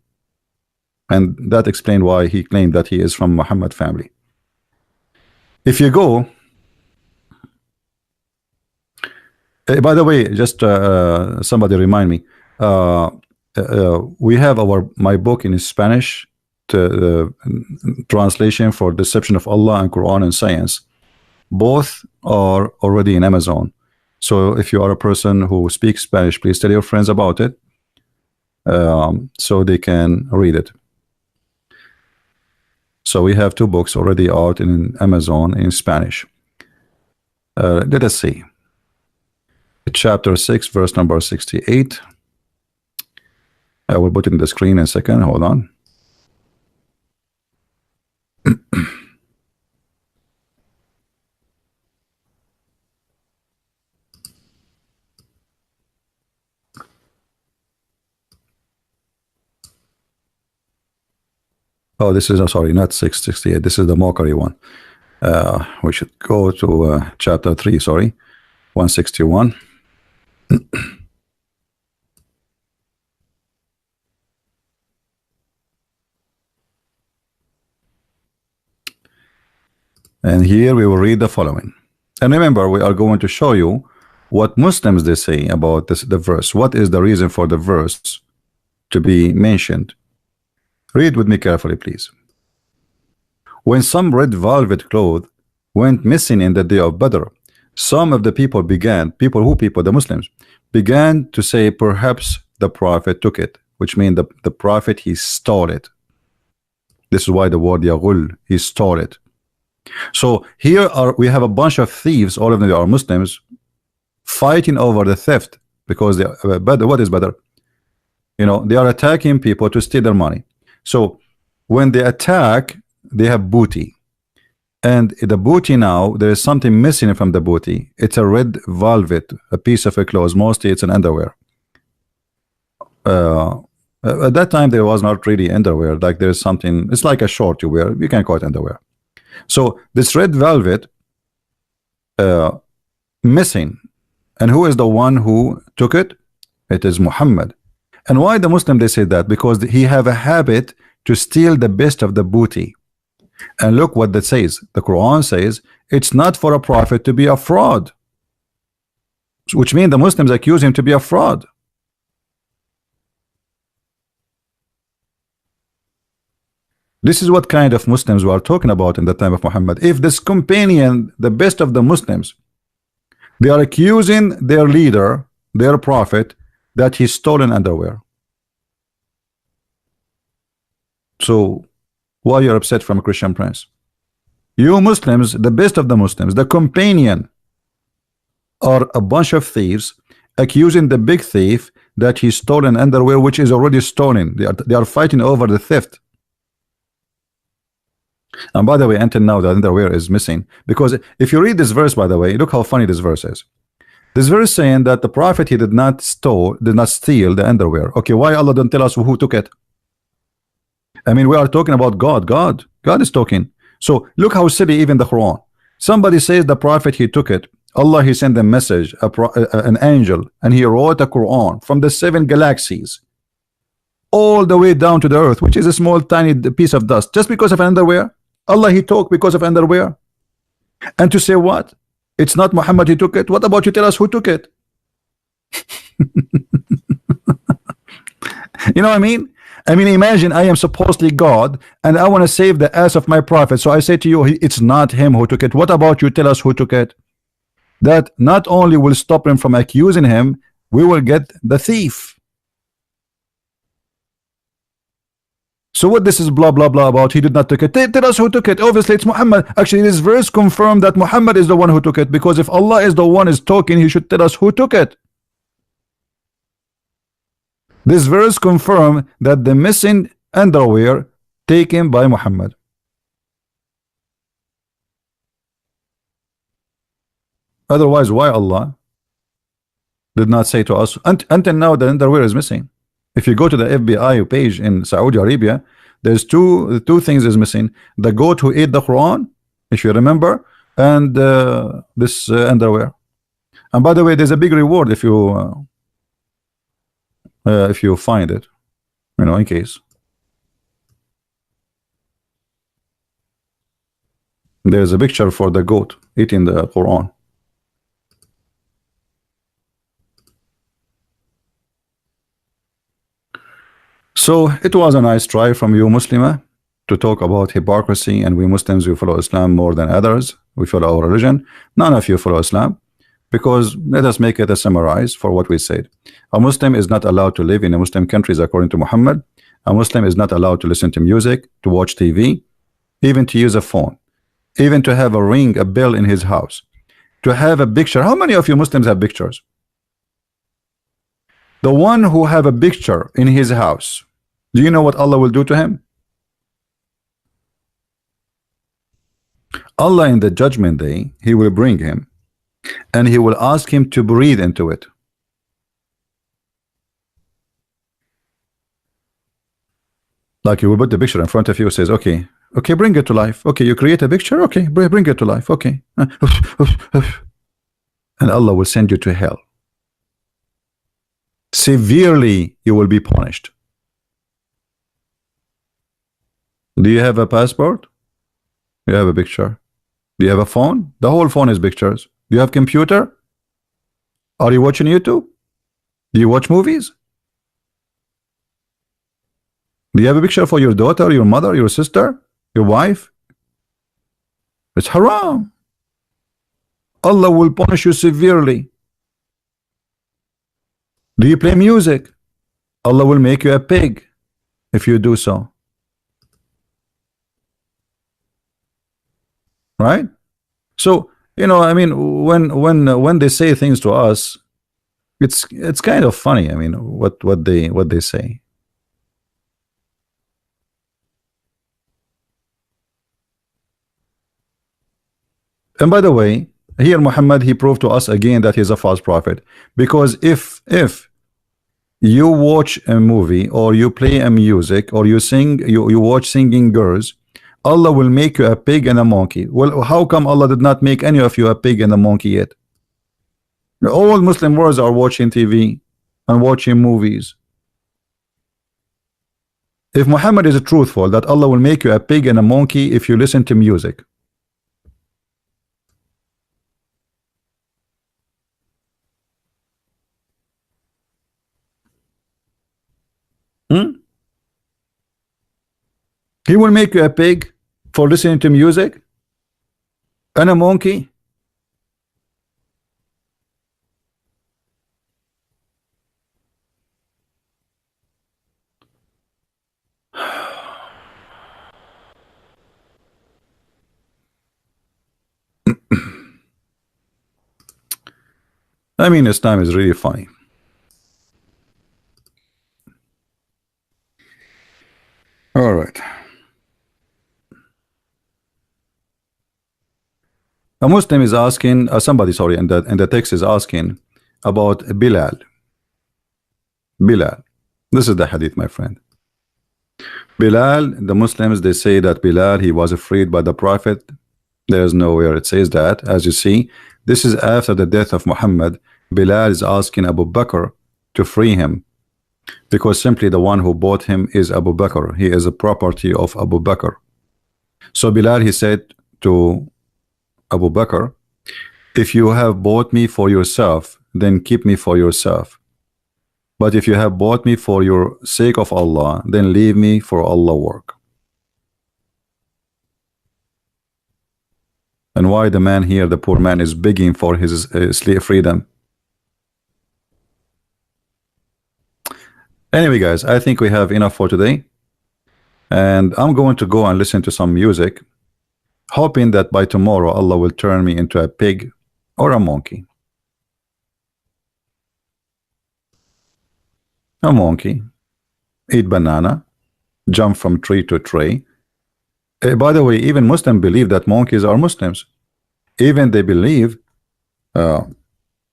And that explains why he claimed that he is from Muhammad family. If you go, by the way, just somebody remind me, we have my book in Spanish, translation for Deception of Allah and Quran and Science. Both are already in Amazon. So if you are a person who speaks Spanish, please tell your friends about it, so they can read it. So we have 2 books already out in Amazon in Spanish. Let us see. Chapter 6, verse number 68. I will put it in the screen in a second. Hold on. Oh, this is, sorry, not 668. This is the mockery one. We should go to chapter 3, sorry, 161. And here we will read the following. And remember, we are going to show you what Muslims they say about the verse. What is the reason for the verse to be mentioned? Read with me carefully, please. When some red velvet cloth went missing in the day of Badr, some of the people the Muslims, began to say, perhaps the prophet took it, which means the prophet, he stole it. This is why the word yaghul, he stole it. So here we have a bunch of thieves, all of them are Muslims, fighting over the theft, because what is Badr? You know, they are attacking people to steal their money. So when they attack, they have booty. And the booty now, there is something missing from the booty. It's a red velvet, a piece of a clothes. Mostly it's an underwear. At that time, there was not really underwear. Like there's something, it's like a short you wear. You can call it underwear. So this red velvet missing. And who is the one who took it? It is Muhammad. And why the Muslim they say that? Because he have a habit to steal the best of the booty. And look what that says. The Quran says it's not for a prophet to be a fraud, which means the Muslims accuse him to be a fraud. This is what kind of Muslims we are talking about in the time of Muhammad. If this companion, the best of the Muslims, they are accusing their leader, their prophet, that he stolen underwear. So why you're upset from a Christian prince? You Muslims, the best of the Muslims, the companion, are a bunch of thieves accusing the big thief that he stolen underwear which is already stolen. They are fighting over the theft. And by the way, until now the underwear is missing, because if you read this verse, by the way, look how funny this verse is. This verse saying that the prophet, he did not steal the underwear. Okay, why Allah don't tell us who took it? I mean, we are talking about God. God is talking. So look how silly even the Quran. Somebody says the prophet, he took it. Allah, he sent a message, an angel, and he wrote a Quran from the 7 galaxies all the way down to the earth, which is a small tiny piece of dust, just because of underwear. Allah, he took because of underwear. And to say what? It's not Muhammad, he took it. What about you tell us who took it? You know what I mean? I mean, imagine I am supposedly God and I want to save the ass of my prophet. So I say to you, it's not him who took it. What about you tell us who took it? That not only will stop him from accusing him, we will get the thief. So what this is blah blah blah about? He did not take it. Tell us who took it. Obviously it's Muhammad. Actually this verse confirmed that Muhammad is the one who took it, because if Allah is the one is talking, he should tell us who took it. This verse confirmed that the missing underwear taken by Muhammad. Otherwise, why Allah did not say to us until now the underwear is missing? If you go to the FBI page in Saudi Arabia, there's two things is missing: the goat who ate the Quran, if you remember, and this underwear. And by the way, there's a big reward if you find it, you know, in case. There's a picture for the goat eating the Quran. So it was a nice try from you Muslima to talk about hypocrisy, and we Muslims, we follow Islam more than others. We follow our religion. None of you follow Islam, because let us make it a summarize for what we said. A Muslim is not allowed to live in a Muslim countries according to Muhammad. A Muslim is not allowed to listen to music, to watch TV, even to use a phone, even to have a ring, a bell in his house, to have a picture. How many of you Muslims have pictures? The one who have a picture in his house, do you know what Allah will do to him? Allah in the judgment day, he will bring him and he will ask him to breathe into it. Like you will put the picture in front of you, says, okay, bring it to life. Okay, you create a picture. Okay, bring it to life. Okay. And Allah will send you to hell. Severely you will be punished. Do you have a passport? You have a picture. Do you have a phone? The whole phone is pictures. Do you have computer? Are you watching YouTube? Do you watch movies? Do you have a picture for your daughter, your mother, your sister, your wife? It's haram. Allah will punish you severely. Do you play music? Allah will make you a pig if you do so. Right? So, you know, I mean, when they say things to us, it's kind of funny. I mean, what they say. And by the way, here Muhammad, he proved to us again that he's a false prophet, because if you watch a movie or you play a music or you sing, you watch singing girls, Allah will make you a pig and a monkey. Well, how come Allah did not make any of you a pig and a monkey yet? All Muslim worlds are watching TV and watching movies. If Muhammad is truthful that Allah will make you a pig and a monkey if you listen to music, he will make you a pig for listening to music and a monkey. I mean, Islam is really funny. All right. A Muslim is asking, somebody, sorry, and the text is asking about Bilal. Bilal. This is the hadith, my friend. Bilal, the Muslims, they say that Bilal, he was freed by the Prophet. There is nowhere it says that. As you see, this is after the death of Muhammad. Bilal is asking Abu Bakr to free him, because simply the one who bought him is Abu Bakr. He is a property of Abu Bakr. So Bilal, he said to Abu Bakr, if you have bought me for yourself, then keep me for yourself. But if you have bought me for your sake of Allah, then leave me for Allah work. And why the man here, the poor man, is begging for his slave freedom? Anyway, guys, I think we have enough for today. And I'm going to go and listen to some music, hoping that by tomorrow Allah will turn me into a pig or a monkey. A monkey, eat banana, jump from tree to tree. By the way, even Muslims believe that monkeys are Muslims. Even they believe that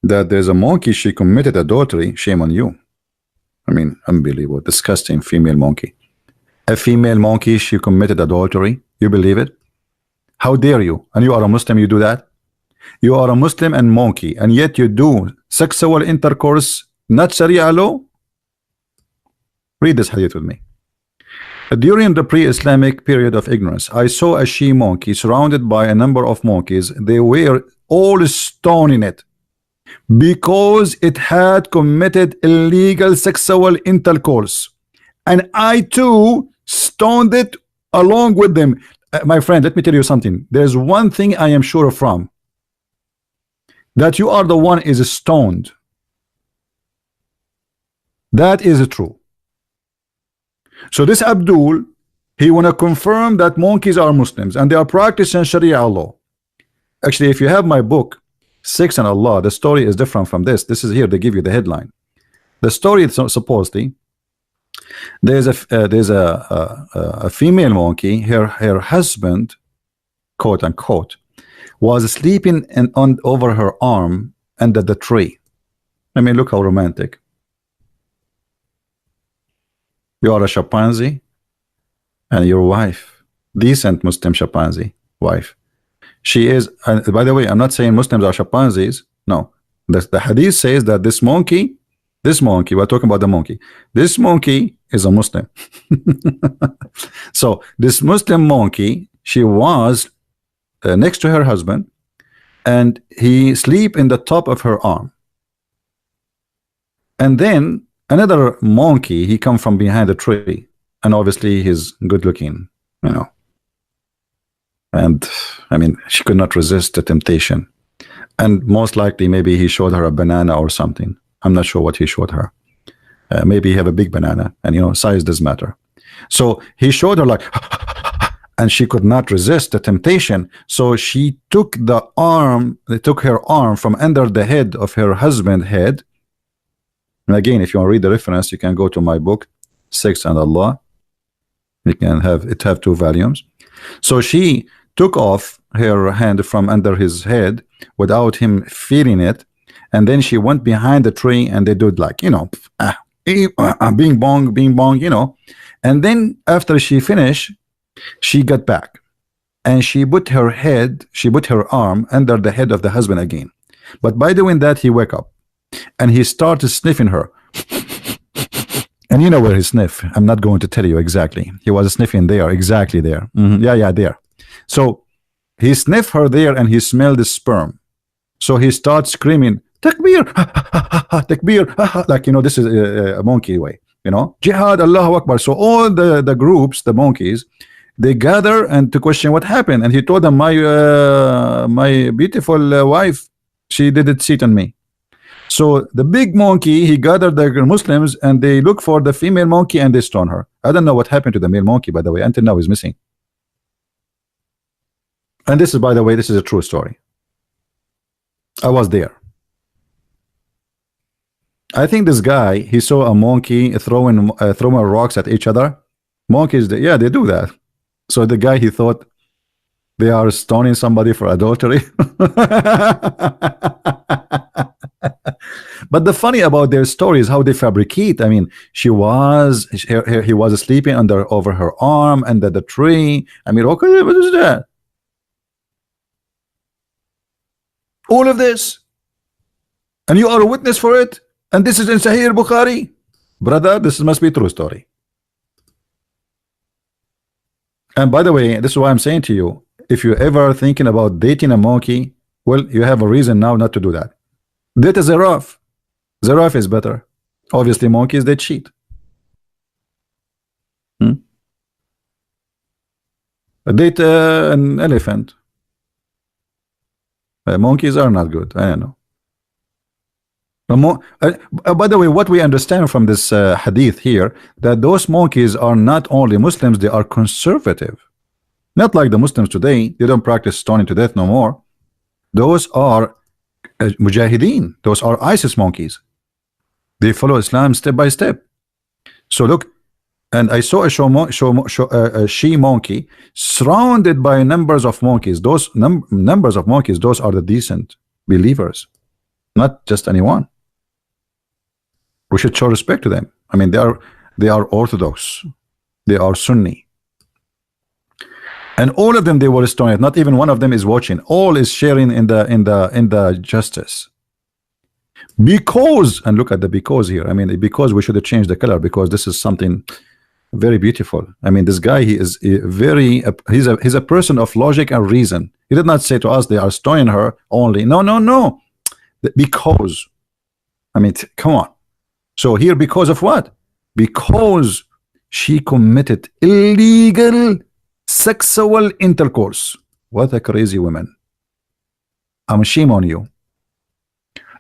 there's a monkey, she committed adultery, shame on you. I mean, unbelievable, disgusting female monkey. A female monkey, she committed adultery. You believe it? How dare you? And you are a Muslim, you do that? You are a Muslim and monkey, and yet you do sexual intercourse, not Sharia law? Read this hadith with me. During the pre-Islamic period of ignorance, I saw a she-monkey surrounded by a number of monkeys. They were all stoning it because it had committed illegal sexual intercourse. And I too stoned it along with them. My friend, let me tell you something. There's one thing I am sure from, that you are the one is stoned. That is true. So this Abdul, he want to confirm that monkeys are Muslims and they are practicing Sharia law. Actually, if you have my book, Sex and Allah, the story is different from this. This is here, they give you the headline. The story is supposedly, there's a female monkey, her husband, quote unquote, was sleeping over her arm under the tree. I mean, look how romantic. You are a chimpanzee and your wife, decent Muslim chimpanzee wife, she is, by the way, I'm not saying Muslims are chimpanzees. No, the hadith says that this monkey, we're talking about the monkey, this monkey is a Muslim. So this Muslim monkey, she was next to her husband and he sleep in the top of her arm. And then another monkey, he come from behind a tree, and obviously he's good looking, you know. And I mean, she could not resist the temptation. And most likely, maybe he showed her a banana or something. I'm not sure what he showed her. Maybe he have a big banana, and you know, size does matter. So he showed her like, and she could not resist the temptation. So she took her arm from under the head of her husband's head. And again, if you want to read the reference, you can go to my book, Sex and Allah. You can have 2 volumes. So she took off her hand from under his head without him feeling it, and then she went behind the tree and they did like, you know, bing bong, you know. And then after she finished, she got back and she put her arm under the head of the husband again. But by doing that, he woke up and he started sniffing her. And you know where he sniffed. I'm not going to tell you exactly. He was sniffing there, exactly there. Yeah, there. So he sniffed her there and he smelled the sperm. So he starts screaming, Takbir, Takbir, like, you know, this is a monkey way, you know, Jihad, Allahu Akbar. So all the groups, the monkeys, they gather and to question what happened. And he told them, my beautiful wife, she didn't cheat on me. So the big monkey, he gathered the Muslims and they look for the female monkey and they stone her. I don't know what happened to the male monkey, by the way. Until now he's missing. And this is, by the way, this is a true story. I was there. I think this guy, he saw a monkey throwing rocks at each other. Monkeys, yeah, they do that. So the guy, he thought they are stoning somebody for adultery. But the funny about their story is how they fabricate. I mean, he was sleeping over her arm under the tree. I mean, okay, what is that? All of this, and you are a witness for it, and this is in Sahih Bukhari, brother. This must be a true story. And by the way, this is why I'm saying to you, if you're ever thinking about dating a monkey, well, you have a reason now not to do that. Date a giraffe. Giraffe is better. Obviously, monkeys, they cheat. Date an elephant. Monkeys are not good. I don't know. By the way, what we understand from this hadith here, that those monkeys are not only Muslims, they are conservative. Not like the Muslims today. They don't practice stoning to death no more. Those are mujahideen. Those are ISIS monkeys. They follow Islam step by step. So look, and I saw a she monkey surrounded by numbers of monkeys. Those numbers of monkeys, those are the decent believers, not just anyone. We should show respect to them. I mean, they are Orthodox, they are Sunni, and all of them, they were stoned. Not even one of them is watching. All is sharing in the justice. Because, and look at the because here. I mean, because we should have changed the color, because this is something very beautiful. I mean, this guy, he is he's a person of logic and reason. He did not say to us they are stoning her only. No. Because, I mean, come on. So here, because of what? Because she committed illegal sexual intercourse. What a crazy woman. I'm shame on you.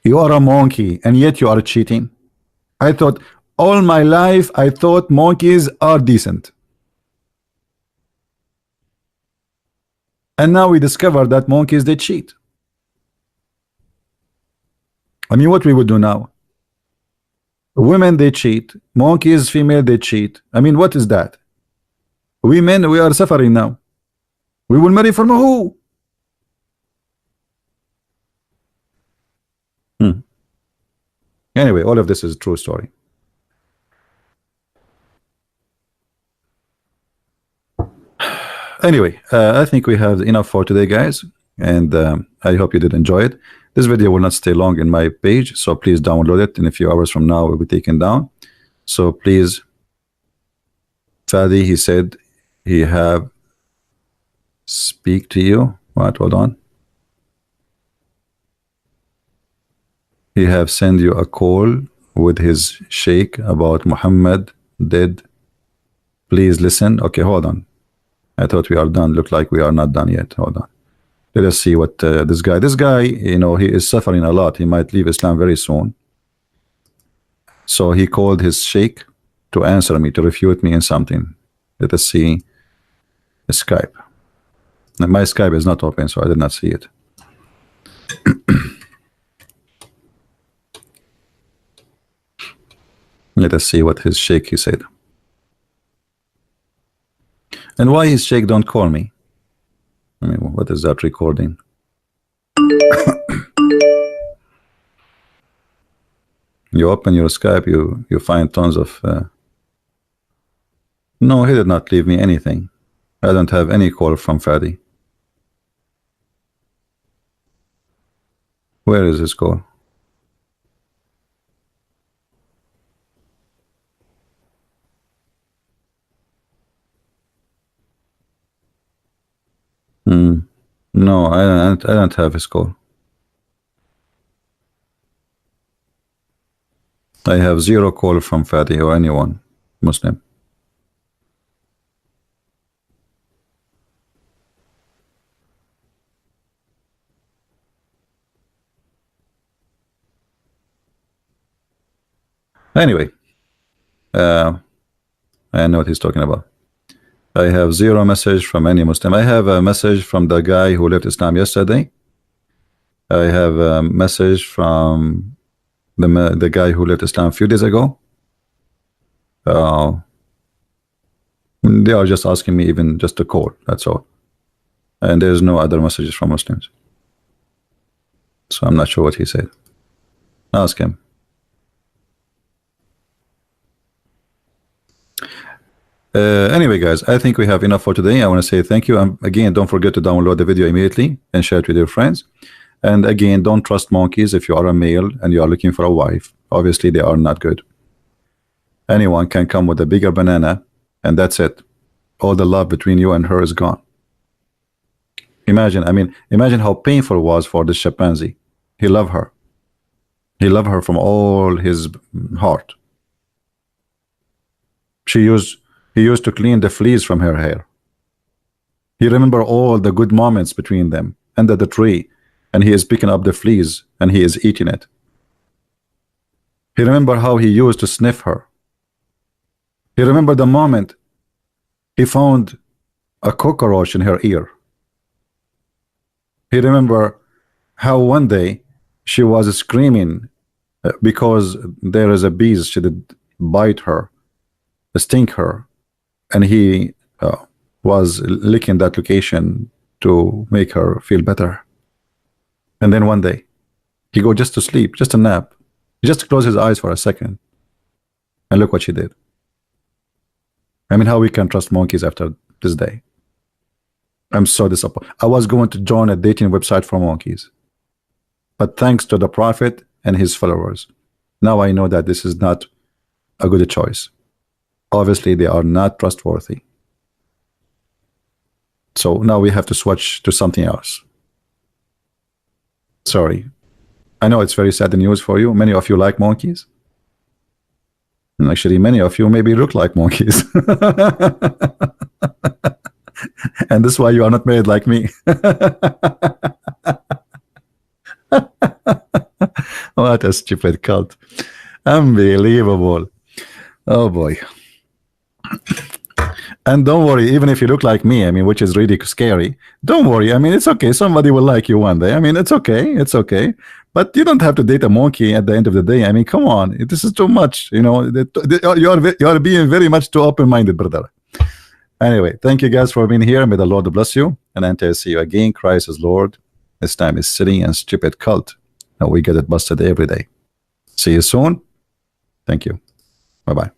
You are a monkey and yet you are cheating. I thought all my life, I thought monkeys are decent. And now we discover that monkeys, they cheat. I mean, what we would do now? Women, they cheat. Monkeys, female, they cheat. I mean, what is that? We men, we are suffering now. We will marry from who? Anyway, all of this is a true story. Anyway, I think we have enough for today, guys, and I hope you did enjoy it. This video will not stay long in my page, so please download it. In a few hours from now, it will be taken down. So please, Fadi, he said he have speak to you. What? Hold on. He have send you a call with his sheikh about Muhammad dead. Please listen. Okay, hold on. I thought we are done. Look like we are not done yet. Hold on. Let us see what this guy, you know, he is suffering a lot. He might leave Islam very soon. So he called his sheikh to answer me, to refute me in something. Let us see Skype. Now, my Skype is not open, so I did not see it. Let us see what his sheikh he said. And why his sheikh don't call me? I mean, what is that recording? You open your Skype, you find tons of. No, he did not leave me anything. I don't have any call from Fadi. Where is his call? No, I don't have his call. I have zero call from Fadi or anyone Muslim. Anyway, I know what he's talking about. I have zero message from any Muslim. I have a message from the guy who left Islam yesterday. I have a message from the guy who left Islam a few days ago. They are just asking me even just to call. That's all. And there's no other messages from Muslims. So I'm not sure what he said. Ask him. Anyway, guys, I think we have enough for today. I want to say thank you. Again, don't forget to download the video immediately and share it with your friends. And again, don't trust monkeys if you are a male and you are looking for a wife. Obviously, they are not good. Anyone can come with a bigger banana, and that's it. All the love between you and her is gone. Imagine how painful it was for this chimpanzee. He loved her. He loved her from all his heart. He used to clean the fleas from her hair. He remember all the good moments between them under the tree, and he is picking up the fleas and he is eating it. He remember how he used to sniff her. He remember the moment he found a cockroach in her ear. He remember how one day she was screaming because there is a bees she did bite her, sting her, and he was licking that location to make her feel better. And then one day he go just to sleep, just a nap. He just closed his eyes for a second, and look what she did. I mean, how we can trust monkeys after this day? I'm so disappointed. I was going to join a dating website for monkeys, but thanks to the Prophet and his followers, now I know that this is not a good choice. Obviously, they are not trustworthy. So now we have to switch to something else. Sorry. I know it's very sad news for you. Many of you like monkeys. And actually, many of you maybe look like monkeys. And this is why you are not married like me. What a stupid cult. Unbelievable. Oh boy. And don't worry, even if you look like me, I mean, which is really scary, don't worry. I mean, it's okay. Somebody will like you one day. I mean, it's okay. It's okay. But you don't have to date a monkey at the end of the day. I mean, come on. This is too much. You know, you are being very much too open-minded, brother. Anyway, thank you guys for being here. May the Lord bless you. And until I see you again, Christ is Lord. This time is silly and stupid cult. And we get it busted every day. See you soon. Thank you. Bye-bye.